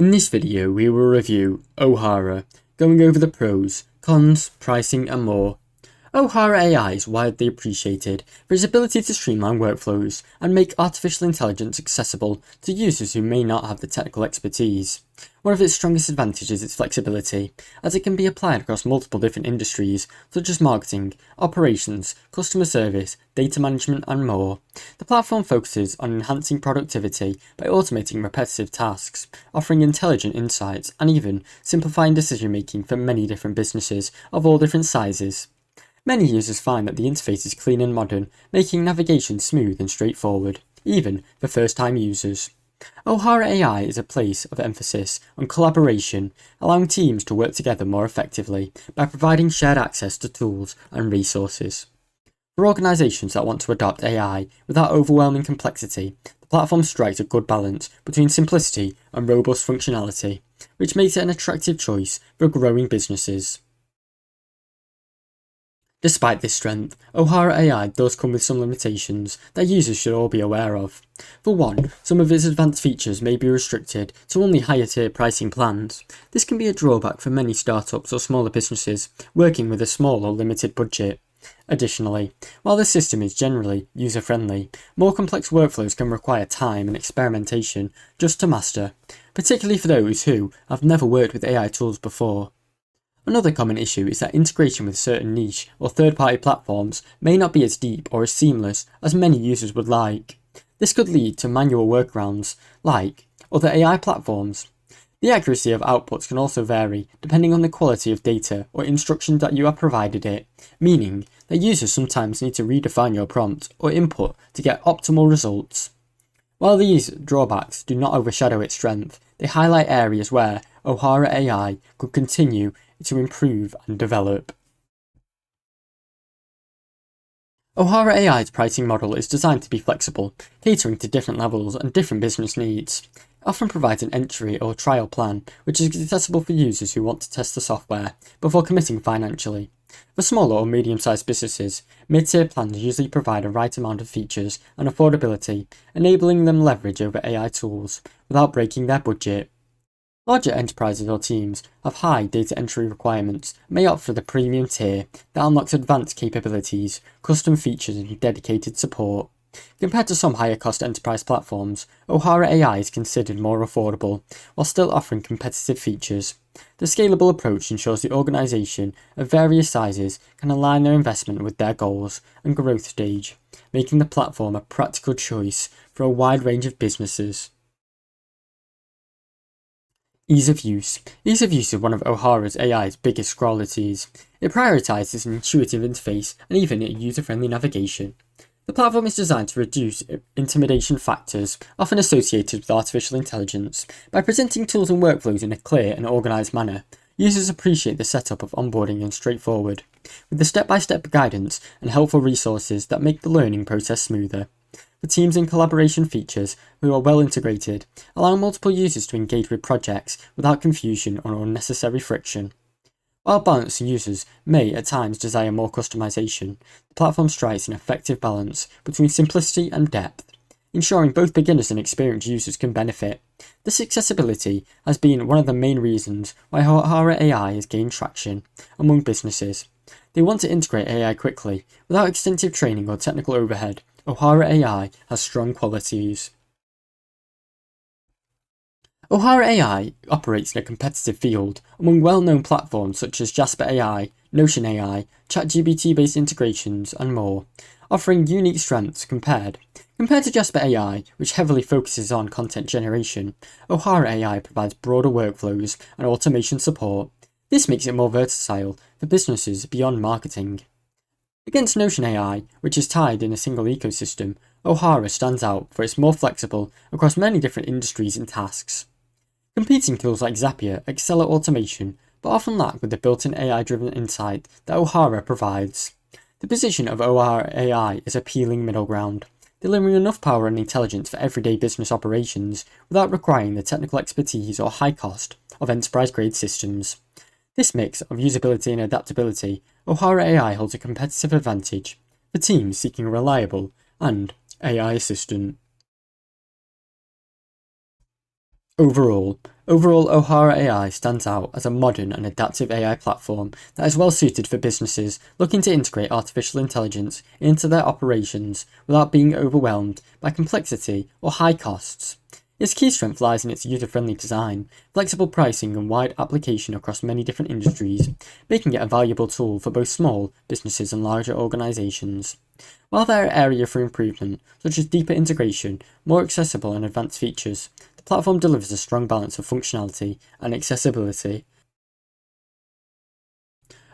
In this video we will review Ohara, going over the pros, cons, pricing and more. Ohara AI is widely appreciated for its ability to streamline workflows and make artificial intelligence accessible to users who may not have the technical expertise. One of its strongest advantages is its flexibility, as it can be applied across multiple different industries such as marketing, operations, customer service, data management and more. The platform focuses on enhancing productivity by automating repetitive tasks, offering intelligent insights and even simplifying decision making for many different businesses of all different sizes. Many users find that the interface is clean and modern, making navigation smooth and straightforward, even for first-time users. Ohara AI is a place of emphasis on collaboration, allowing teams to work together more effectively by providing shared access to tools and resources. For organisations that want to adopt AI without overwhelming complexity, the platform strikes a good balance between simplicity and robust functionality, which makes it an attractive choice for growing businesses. Despite this strength, Ohara AI does come with some limitations that users should all be aware of. For one, some of its advanced features may be restricted to only higher tier pricing plans. This can be a drawback for many startups or smaller businesses working with a small or limited budget. Additionally, while the system is generally user-friendly, more complex workflows can require time and experimentation just to master, particularly for those who have never worked with AI tools before. Another common issue is that integration with certain niche or third-party platforms may not be as deep or as seamless as many users would like. This could lead to manual workarounds, like other AI platforms. The accuracy of outputs can also vary depending on the quality of data or instructions that you have provided it, meaning that users sometimes need to redefine your prompt or input to get optimal results. While these drawbacks do not overshadow its strength, they highlight areas where Ohara AI could continue to improve and develop. Ohara AI's pricing model is designed to be flexible, catering to different levels and different business needs. It often provides an entry or trial plan, which is accessible for users who want to test the software before committing financially. For smaller or medium-sized businesses, mid-tier plans usually provide a right amount of features and affordability, enabling them leverage over AI tools without breaking their budget. Larger enterprises or teams have high data entry requirements and may opt for the premium tier that unlocks advanced capabilities, custom features and dedicated support. Compared to some higher cost enterprise platforms, Ohara AI is considered more affordable, while still offering competitive features. The scalable approach ensures the organisation of various sizes can align their investment with their goals and growth stage, making the platform a practical choice for a wide range of businesses. Ease of use. Ease of use is one of Ohara AI's biggest qualities. It prioritises an intuitive interface and even a user-friendly navigation. The platform is designed to reduce intimidation factors often associated with artificial intelligence. By presenting tools and workflows in a clear and organised manner, users appreciate the setup of onboarding and straightforward, with the step-by-step guidance and helpful resources that make the learning process smoother. The teams and collaboration features, who are well integrated, allow multiple users to engage with projects without confusion or unnecessary friction. While balanced users may at times desire more customization, the platform strikes an effective balance between simplicity and depth, ensuring both beginners and experienced users can benefit. This accessibility has been one of the main reasons why Ohara AI has gained traction among businesses. They want to integrate AI quickly, without extensive training or technical overhead. Ohara AI has strong qualities. Ohara AI operates in a competitive field among well-known platforms such as Jasper AI, Notion AI, ChatGPT-based integrations, and more, offering unique strengths compared to Jasper AI, which heavily focuses on content generation. Ohara AI provides broader workflows and automation support. This makes it more versatile for businesses beyond marketing. Against Notion AI, which is tied in a single ecosystem, Ohara stands out for its more flexible across many different industries and tasks. Competing tools like Zapier excel at automation, but often lack with the built-in AI-driven insight that Ohara provides. The position of Ohara AI is appealing middle ground, delivering enough power and intelligence for everyday business operations without requiring the technical expertise or high cost of enterprise-grade systems. This mix of usability and adaptability, Ohara AI holds a competitive advantage for teams seeking a reliable and AI assistant. Overall, Ohara AI stands out as a modern and adaptive AI platform that is well suited for businesses looking to integrate artificial intelligence into their operations without being overwhelmed by complexity or high costs. Its key strength lies in its user-friendly design, flexible pricing and wide application across many different industries, making it a valuable tool for both small businesses and larger organizations. While there are areas for improvement, such as deeper integration, more accessible and advanced features, the platform delivers a strong balance of functionality and accessibility.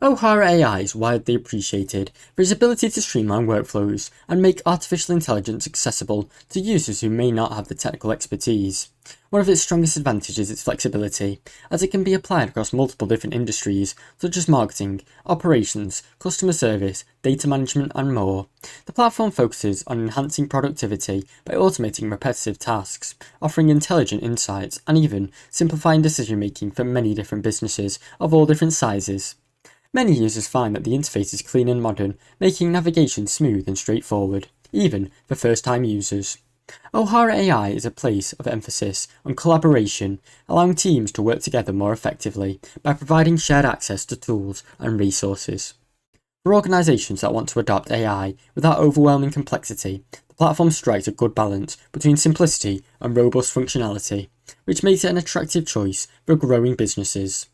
Ohara AI is widely appreciated for its ability to streamline workflows and make artificial intelligence accessible to users who may not have the technical expertise. One of its strongest advantages is its flexibility, as it can be applied across multiple different industries, such as marketing, operations, customer service, data management, and more. The platform focuses on enhancing productivity by automating repetitive tasks, offering intelligent insights, and even simplifying decision-making for many different businesses of all different sizes. Many users find that the interface is clean and modern, making navigation smooth and straightforward, even for first-time users. Ohara AI is a place of emphasis on collaboration, allowing teams to work together more effectively by providing shared access to tools and resources. For organizations that want to adopt AI without overwhelming complexity, the platform strikes a good balance between simplicity and robust functionality, which makes it an attractive choice for growing businesses.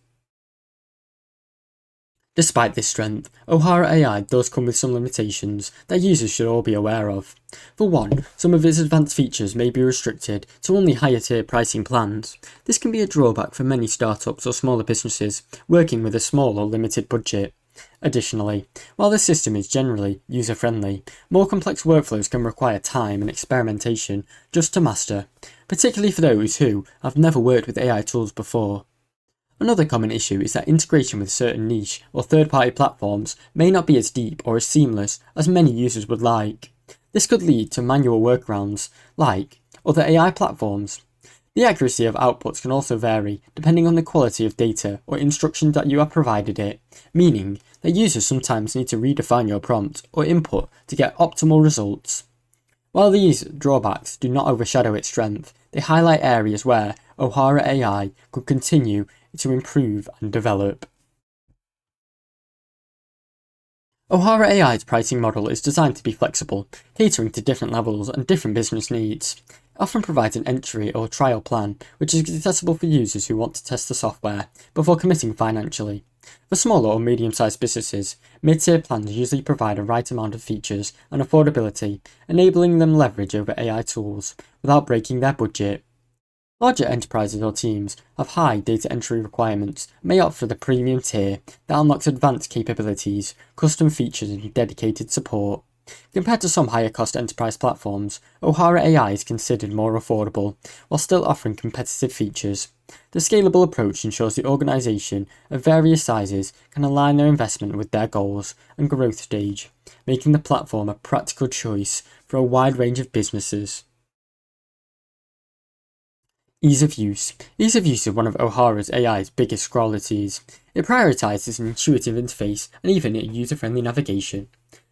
Despite this strength, Ohara AI does come with some limitations that users should all be aware of. For one, some of its advanced features may be restricted to only higher tier pricing plans. This can be a drawback for many startups or smaller businesses working with a small or limited budget. Additionally, while the system is generally user-friendly, more complex workflows can require time and experimentation just to master, particularly for those who have never worked with AI tools before. Another common issue is that integration with certain niche or third-party platforms may not be as deep or as seamless as many users would like. This could lead to manual workarounds, like other AI platforms. The accuracy of outputs can also vary depending on the quality of data or instructions that you have provided it, meaning that users sometimes need to redefine your prompt or input to get optimal results. While these drawbacks do not overshadow its strength, they highlight areas where Ohara AI could continue to improve and develop. Ohara AI's pricing model is designed to be flexible, catering to different levels and different business needs. It often provides an entry or trial plan, which is accessible for users who want to test the software before committing financially. For smaller or medium-sized businesses, mid-tier plans usually provide a right amount of features and affordability, enabling them leverage over AI tools without breaking their budget. Larger enterprises or teams have high data entry requirements and may opt for the premium tier that unlocks advanced capabilities, custom features and dedicated support. Compared to some higher cost enterprise platforms, Ohara AI is considered more affordable, while still offering competitive features. The scalable approach ensures the organisation of various sizes can align their investment with their goals and growth stage, making the platform a practical choice for a wide range of businesses. Ease of use. Ease of use is one of Ohara AI's biggest qualities. It prioritizes an intuitive interface and even a user-friendly navigation.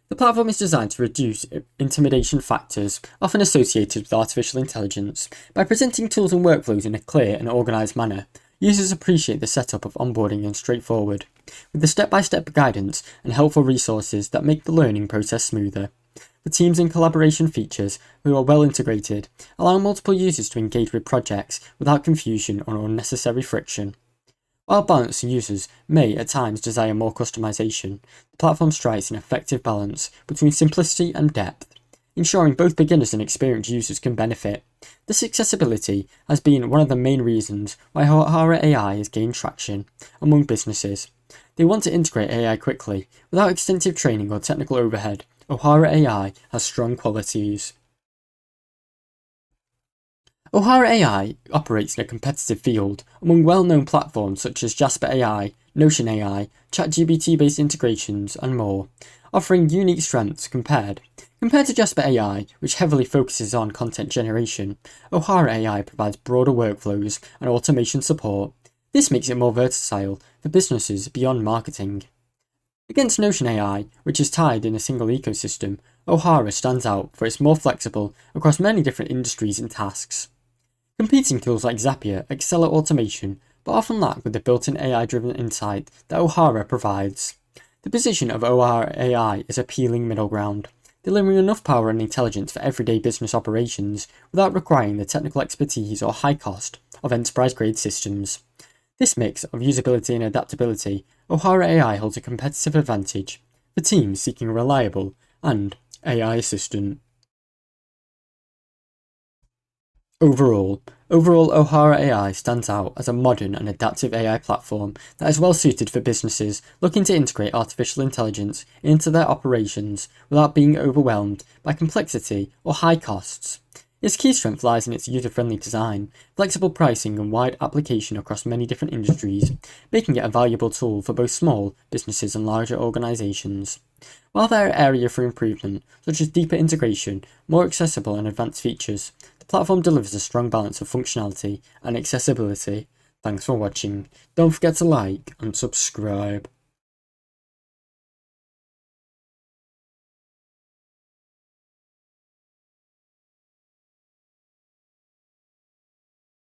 The platform is designed to reduce intimidation factors often associated with artificial intelligence. By presenting tools and workflows in a clear and organized manner, users appreciate the setup of onboarding and straightforward, with the step-by-step guidance and helpful resources that make the learning process smoother. The teams and collaboration features, who are well integrated, allow multiple users to engage with projects without confusion or unnecessary friction. While balanced users may at times desire more customization, the platform strikes an effective balance between simplicity and depth, ensuring both beginners and experienced users can benefit. This accessibility has been one of the main reasons why Ohara AI has gained traction among businesses. They want to integrate AI quickly, without extensive training or technical overhead. Ohara AI has strong qualities. Ohara AI operates in a competitive field among well-known platforms such as Jasper AI, Notion AI, ChatGPT-based integrations, and more, offering unique strengths compared to Jasper AI, which heavily focuses on content generation. Ohara AI provides broader workflows and automation support. This makes it more versatile for businesses beyond marketing. Against Notion AI, which is tied in a single ecosystem, Ohara stands out for its more flexible across many different industries and tasks. Competing tools like Zapier excel at automation, but often lack with the built-in AI-driven insight that Ohara provides. The position of Ohara AI is appealing middle ground, delivering enough power and intelligence for everyday business operations without requiring the technical expertise or high cost of enterprise-grade systems. This mix of usability and adaptability, Ohara AI holds a competitive advantage for teams seeking a reliable and AI assistant. Overall, Ohara AI stands out as a modern and adaptive AI platform that is well suited for businesses looking to integrate artificial intelligence into their operations without being overwhelmed by complexity or high costs. Its key strength lies in its user-friendly design, flexible pricing and wide application across many different industries, making it a valuable tool for both small businesses and larger organizations. While there are areas for improvement, such as deeper integration, more accessible and advanced features, the platform delivers a strong balance of functionality and accessibility. Thanks for watching. Don't forget to like and subscribe.